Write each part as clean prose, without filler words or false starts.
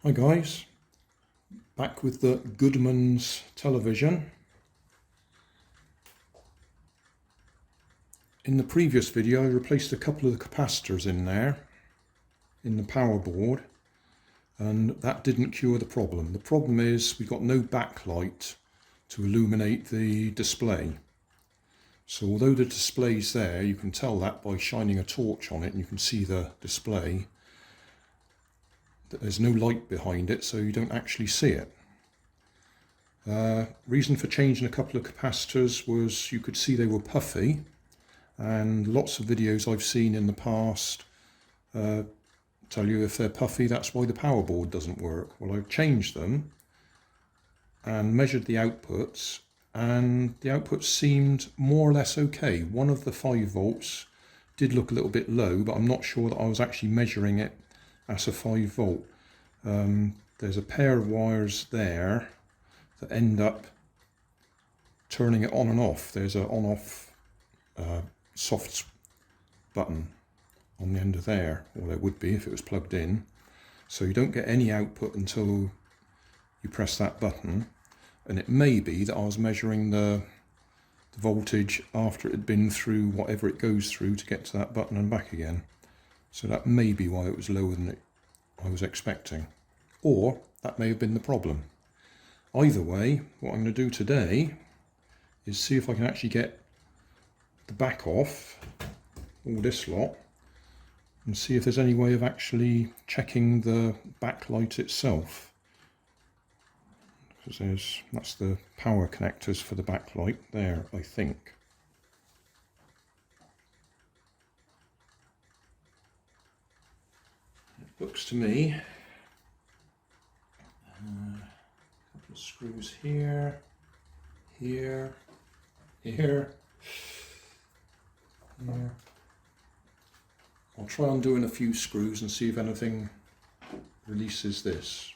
Hi guys, back with the Goodmans television. In the previous video I replaced a couple of the capacitors in there, in the power board, and that didn't cure the problem. The problem is we've got no backlight to illuminate the display. So although the display's there, you can tell that by shining a torch on it and you can see the display. There's no light behind it, so you don't actually see it. Reason for changing a couple of capacitors was you could see they were puffy, and lots of videos I've seen in the past tell you if they're puffy, that's why the power board doesn't work. Well, I've changed them and measured the outputs, and the outputs seemed more or less okay. One of the 5 volts did look a little bit low, but I'm not sure that I was actually measuring it as a 5 volt. There's a pair of wires there that end up turning it on and off. There's an on-off soft button on the end of there, or there would be if it was plugged in. So you don't get any output until you press that button, and it may be that I was measuring the voltage after it had been through whatever it goes through to get to that button and back again. So that may be why it was lower than I was expecting, or that may have been the problem. Either way, what I'm going to do today is see if I can actually get the back off, all this lot, and see if there's any way of actually checking the backlight itself. Because that's the power connectors for the backlight there, I think. Looks to me, a couple of screws here, here, here. I'll try undoing a few screws and see if anything releases this.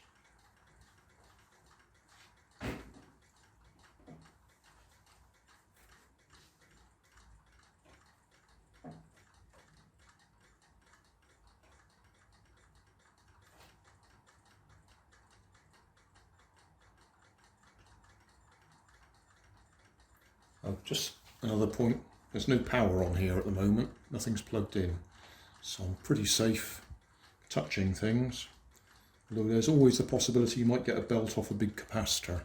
Just another point, there's no power on here at the moment, nothing's plugged in, so I'm pretty safe touching things, although there's always the possibility you might get a belt off a big capacitor.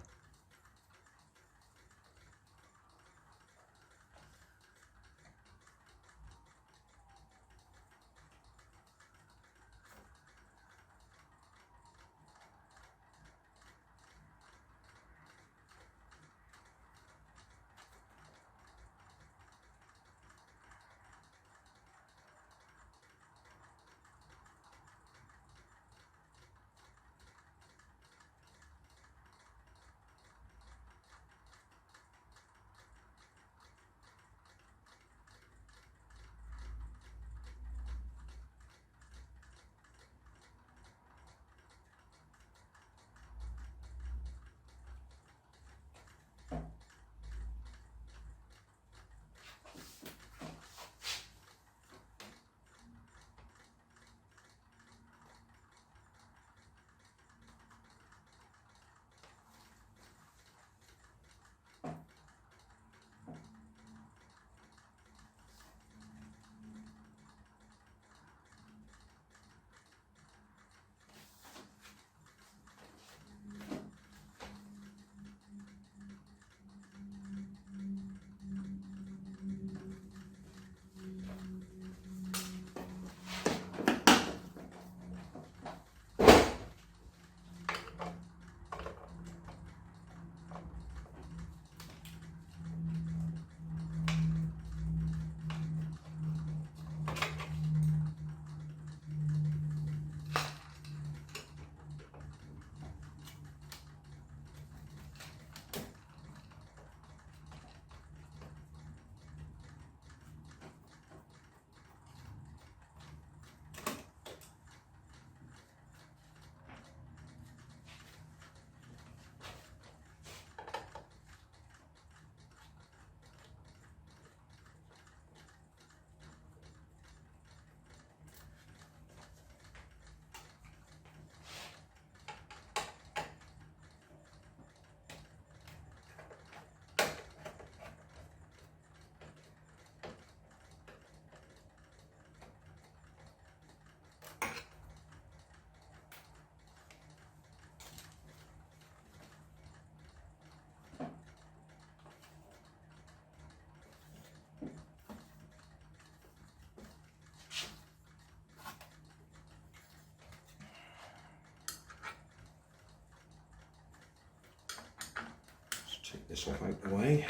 this off out the way.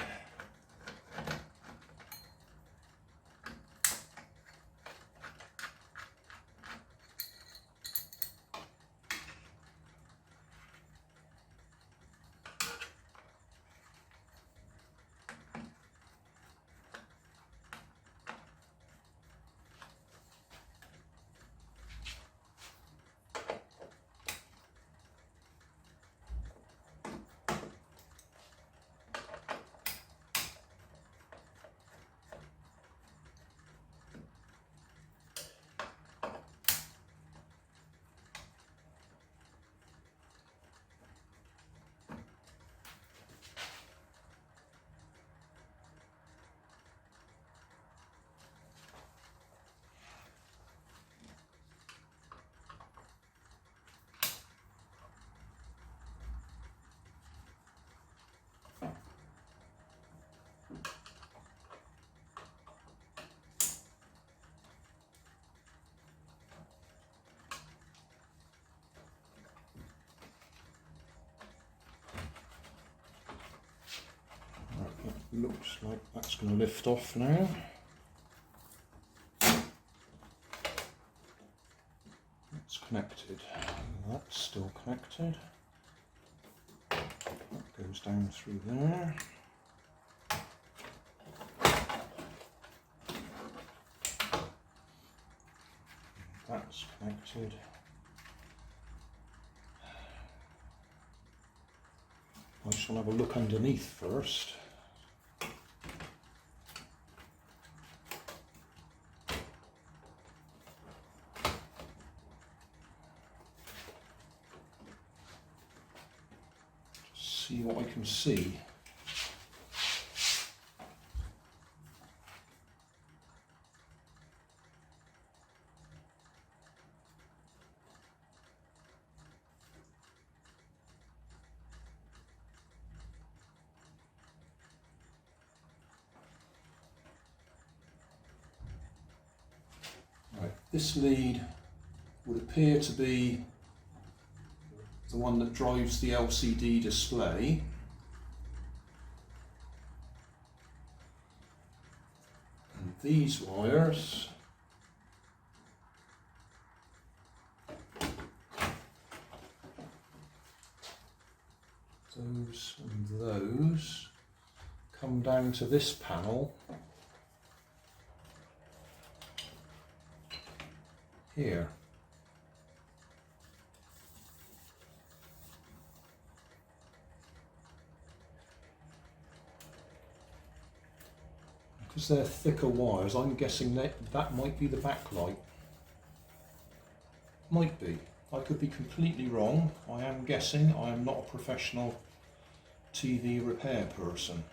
Looks like that's going to lift off now. It's connected. That's still connected. That goes down through there. That's connected. I just want to have a look underneath first. See what I can see. Right, this lead would appear to be the one that drives the LCD display. And these wires those and those come down to this panel here. Because they're thicker wires, I'm guessing that might be the backlight. Might be. I could be completely wrong. I am guessing. I am not a professional TV repair person.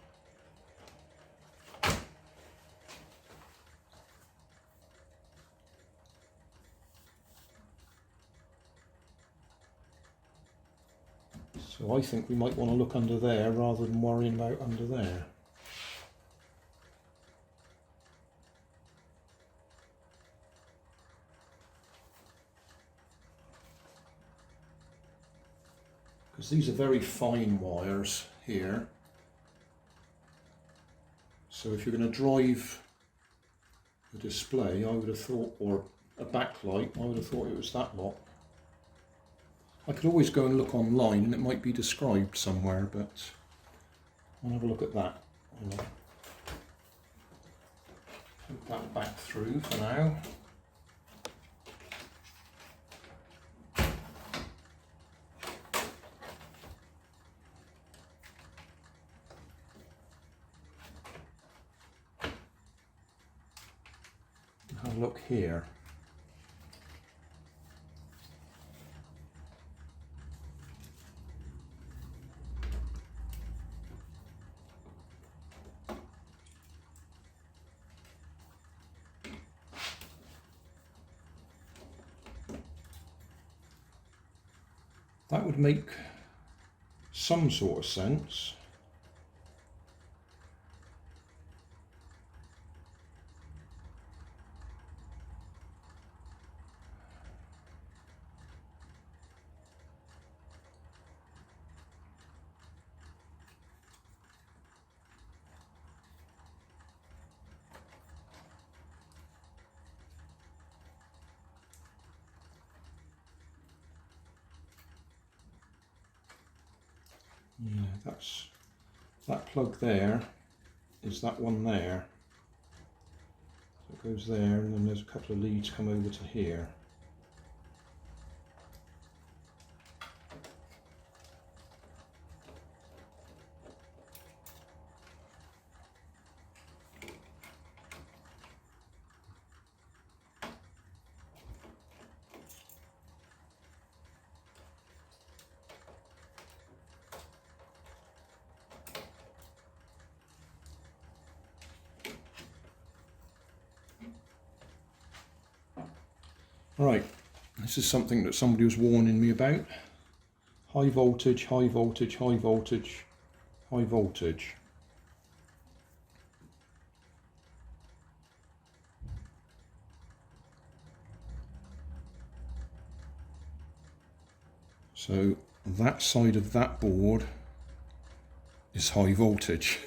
So I think we might want to look under there rather than worrying about under there. Because these are very fine wires here. So if you're going to drive the display, I would have thought, or a backlight, I would have thought it was that lot. I could always go and look online and it might be described somewhere, but I'll have a look at that. I'll put that back through for now. Have a look here. That would make some sort of sense. Yeah, that's that plug there is that one there. So it goes there, and then there's a couple of leads come over to here. Right, this is something that somebody was warning me about. High voltage, high voltage, high voltage, high voltage. So that side of that board is high voltage.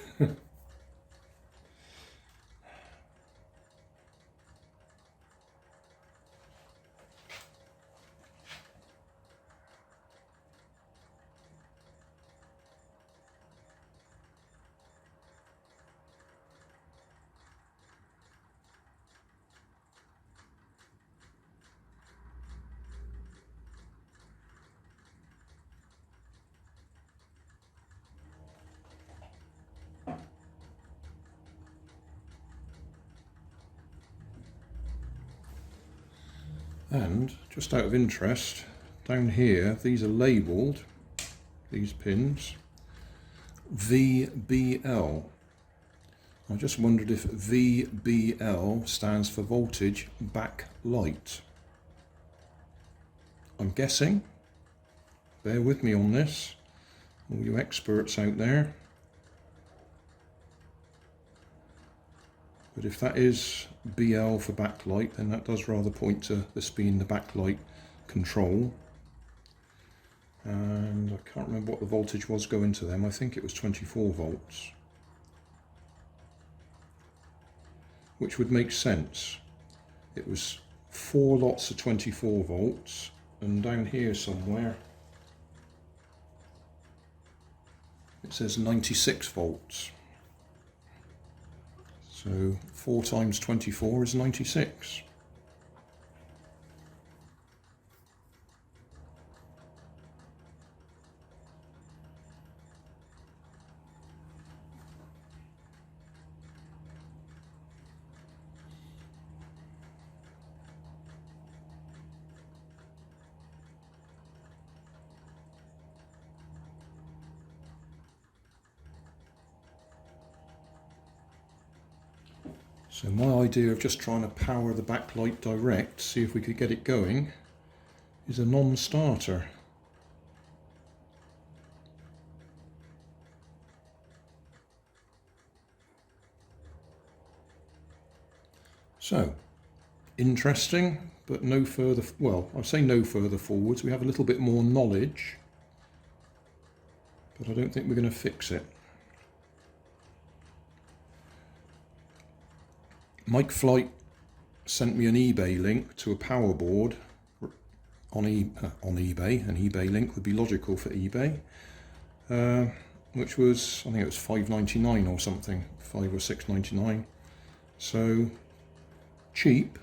And just out of interest, down here, these are labelled, these pins, VBL. I just wondered if VBL stands for voltage backlight. I'm guessing. Bear with me on this, all you experts out there. But if that is BL for backlight, then that does rather point to this being the backlight control. And I can't remember what the voltage was going to them. I think it was 24 volts. Which would make sense. It was 4 lots of 24 volts, and down here somewhere it says 96 volts. So 4 times 24 is 96. So my idea of just trying to power the backlight direct, see if we could get it going, is a non-starter. So, interesting, but no further, well, I say no further forwards. We have a little bit more knowledge, but I don't think we're going to fix it. Mike Flight sent me an eBay link to a power board on eBay. An eBay link would be logical for eBay, which was, I think it was $5.99 or something, $5 or $6.99. So cheap.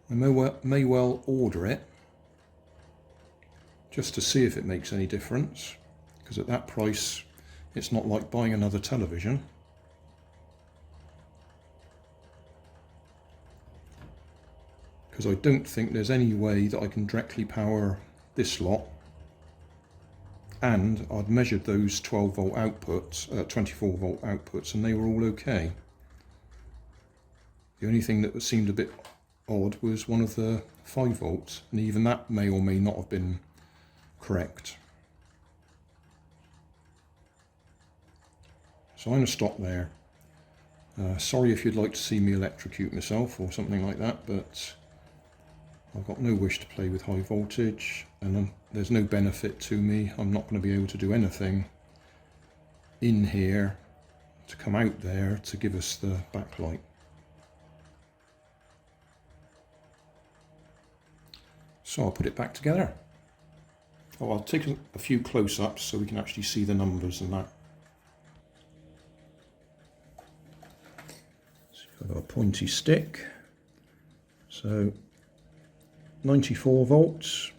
I may well order it just to see if it makes any difference, because at that price it's not like buying another television. Because I don't think there's any way that I can directly power this lot, and I'd measured those 12 volt outputs, 24 volt outputs, and they were all okay. The only thing that seemed a bit odd was one of the 5 volts, and even that may or may not have been correct. So I'm going to stop there. Sorry if you'd like to see me electrocute myself or something like that, but I've got no wish to play with high voltage, and there's no benefit to me. I'm not going to be able to do anything in here to come out there to give us the backlight. So I'll put it back together. Oh, I'll take a few close-ups so we can actually see the numbers and that. So I've got a pointy stick. So 94 volts.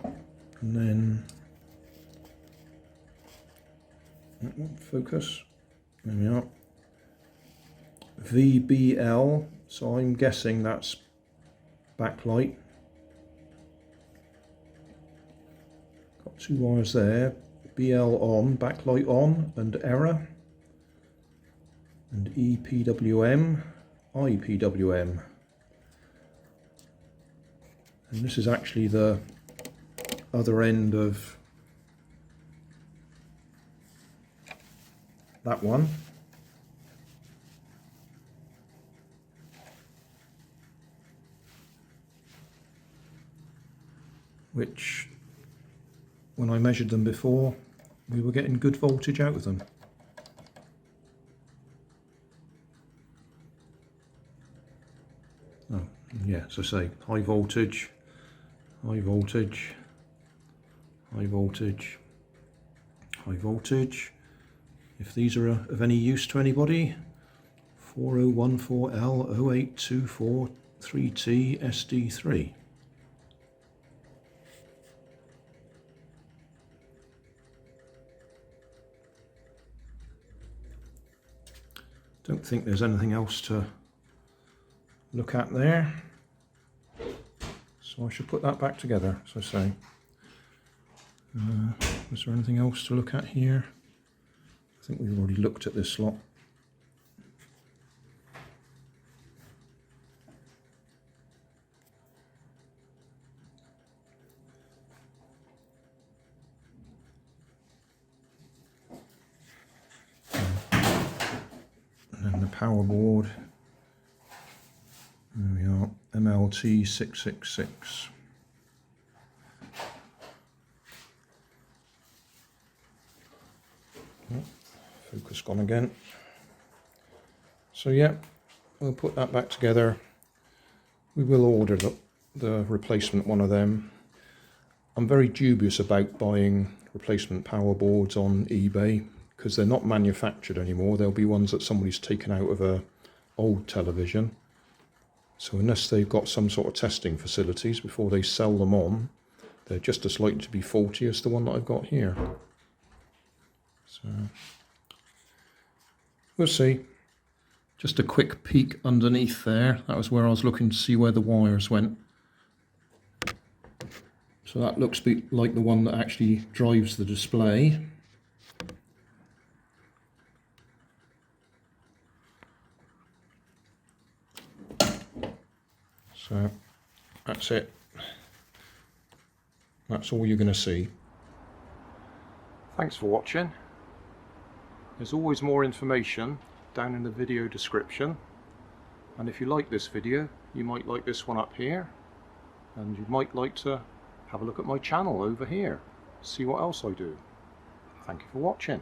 And then that one, focus. There we are. VBL, so I'm guessing that's backlight. Got two wires there. BL on, backlight on, and error. And EPWM, IPWM. And this is actually the other end of that one. Which, when I measured them before, we were getting good voltage out of them. Oh, yeah, as I say, high voltage, high voltage, high voltage, high voltage. If these are of any use to anybody, 4014L08243T SD3. Don't think there's anything else to look at there, so I should put that back together, as I say. Was there anything else to look at here? I think we've already looked at this lot. And then the power board. There we are, MLT666. Oh, focus gone again. So yeah, we'll put that back together. We will order the replacement one of them. I'm very dubious about buying replacement power boards on eBay because they're not manufactured anymore. They'll be ones that somebody's taken out of a old television. So unless they've got some sort of testing facilities before they sell them on, they're just as likely to be faulty as the one that I've got here. So we'll see. Just a quick peek underneath there. That was where I was looking to see where the wires went. So that looks like the one that actually drives the display. So that's it. That's all you're going to see. Thanks for watching. There's always more information down in the video description. And if you like this video, you might like this one up here. And you might like to have a look at my channel over here. See what else I do. Thank you for watching.